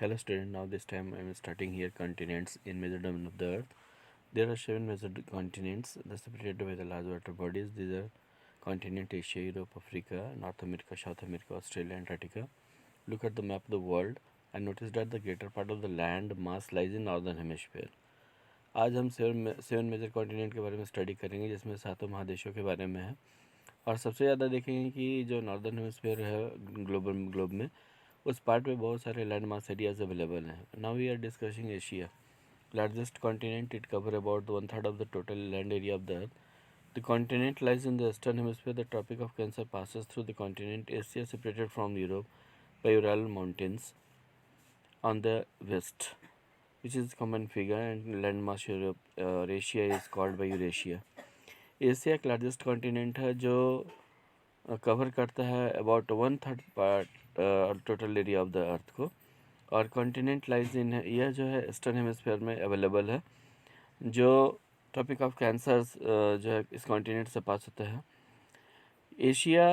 Hello student, now this time I am starting here continents in major domain of the earth. There are 7 major continents that separated by the large water bodies. These are continent Asia, Europe, Africa, North America, South America, Australia, Antarctica. Look at the map of the world and notice that the greater part of the land mass lies in northern hemisphere. आज हम seven major continent के बारे में study करेंगे जिसमें सातों महादेशों के बारे में है और सबसे ज़्यादा देखेंगे कि जो नॉर्दर्न हेमिस्फीयर है ग्लोब में उस पार्ट में बहुत सारे लैंड मास एरियाज अवेलेबल हैं. Now we are discussing Asia, largest continent. It covers about 1/3 of the total land area of the earth. The continent lies in the eastern hemisphere. The Tropic of Cancer passes through the continent. Asia separated from Europe by Ural Mountains on the west, which is common figure, and landmass Europe. Eurasia is called by Eurasia. Asia एक largest continent है जो cover करता है about 1/3 part total area of the earth को, और continent lies इन है, यह जो है ईस्टर्न हेमिस्फीयर में अवेलेबल है. जो टॉपिक ऑफ कैंसर्स जो है इस कॉन्टिनेंट से पास होता है. एशिया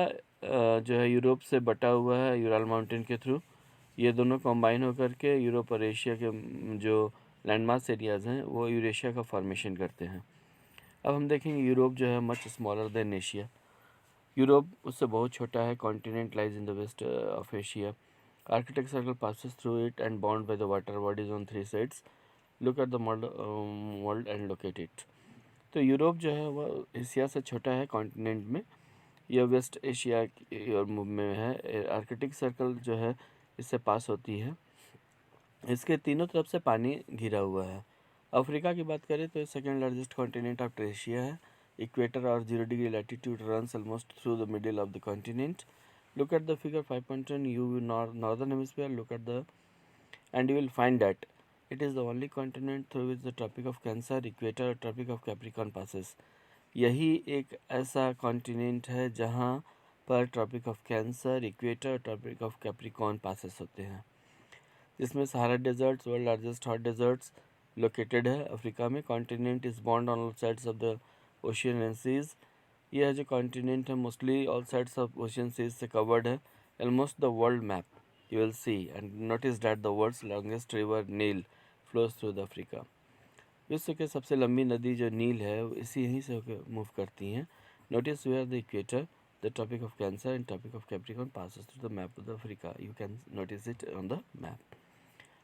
जो है यूरोप से बटा हुआ है यूराल माउंटेन के थ्रू. ये दोनों कंबाइन होकर के यूरोप और एशिया के जो लैंडमास एरियाज़ हैं वो यूरेशिया का फॉर्मेशन करते हैं. अब हम देखेंगे यूरोप जो है much smaller than Asia. Europe उससे बहुत छोटा है. Continent lies in the west of Asia. Arctic Circle passes through it and bound by the water bodies on 3 sides. Look at the world and locate it. तो Europe जो है वह Asia से छोटा है कॉन्टिनेंट में. यह वेस्ट एशिया में है. आर्कटिक सर्कल जो है इससे पास होती है. इसके तीनों तरफ से पानी घिरा हुआ है. अफ्रीका की बात करें तो second largest continent of Asia है. इक्वेटर और 0 degree latitude runs almost through the middle of the continent. Look at the figure 5.1. You northern hemisphere. Look at the and you will find that it is the only continent through which the Tropic of Cancer, Equator, Tropic of Capricorn passes. यही एक ऐसा continent है जहाँ पर tropic of cancer, equator, tropic of capricorn passes होते हैं. जिसमें Sahara deserts world largest hot deserts located है अफ्रीका में. Continent is bound on all sides of the ocean and seas. यह जो कॉन्टिनेंट है mostly all sides of ocean seas से covered है. Almost the world map you will see and notice that the world's longest river Nile flows through the Africa. विश्व के सबसे लंबी नदी जो नील है इसी यहीं से होकर मूव करती हैं. Notice where the equator, the tropic of cancer and tropic of capricorn passes through the map of the Africa. You can notice it on the map.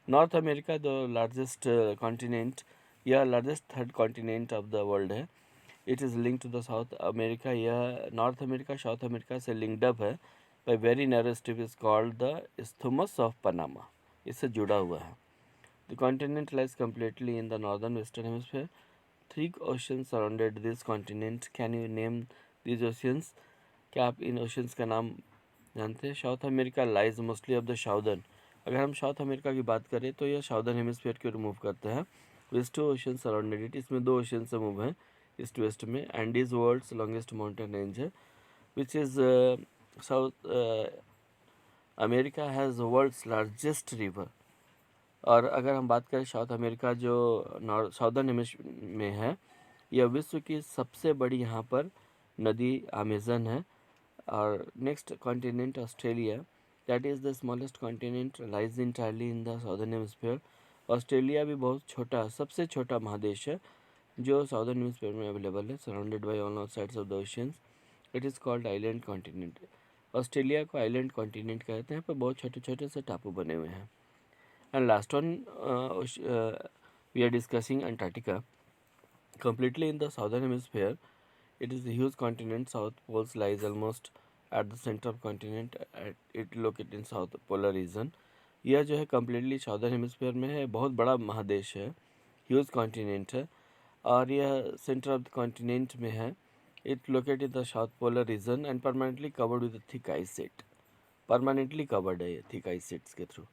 North America the largest continent या largest third continent of the world है. It is link to the South America. यह North America South America से linked up है by very narrow strip is called the isthmus of Panama. इससे जुड़ा हुआ है. The continent lies completely in the northern western hemisphere. 3 oceans surrounded this continent. Can you name these oceans? क्या आप इन oceans का नाम जानते हैं? South America lies mostly of the southern. अगर हम साउथ अमेरिका की बात करें तो यह साउदर्न हेमिस्फीयर की ओर मूव करता है. Which 2 ocean surrounded it. इसमें 2 ओशन से मूव है ईस्ट वेस्ट में. Andes world's longest mountain range है which is South America has world's largest river. और अगर हम बात करें साउथ अमेरिका जो साउदर्न हेमिस्फीयर में है, यह विश्व की सबसे बड़ी यहाँ पर नदी अमेजन है. और next continent Australia, that is the smallest continent, lies entirely in the southern hemisphere. Australia भी बहुत छोटा, सबसे छोटा महादेश है जो साउदर्न हेमिस्फीयर में अवेलेबल है, surrounded by all sides of the oceans. It is called island continent. Australia को आइलैंड कॉन्टिनेंट कहते हैं, पर बहुत छोटे छोटे से टापू बने हुए हैं. And last one we are discussing Antarctica, completely in the southern hemisphere. It is a huge continent. South poles lies almost at the center of continent. It located in south polar region. यह जो है completely southern hemisphere में है. बहुत बड़ा महादेश है, huge continent है, और यह सेंटर ऑफ द कॉन्टिनेंट में है. It located in the south polar region and permanently covered with thick ice sheet. Permanently covered है थिक आइस शीट्स के through.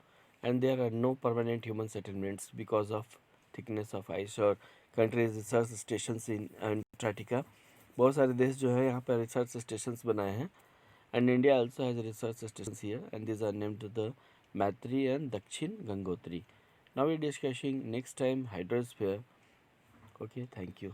And there are no permanent human settlements because of thickness of ice. और countries research station in Antarctica, बहुत सारे देश जो है यहाँ पर रिसर्च स्टेशंस बनाए हैं. And India also has research stations here and these are named the Maitri and Dakshin Gangotri. Now we discussing next time hydrosphere. Okay, thank you.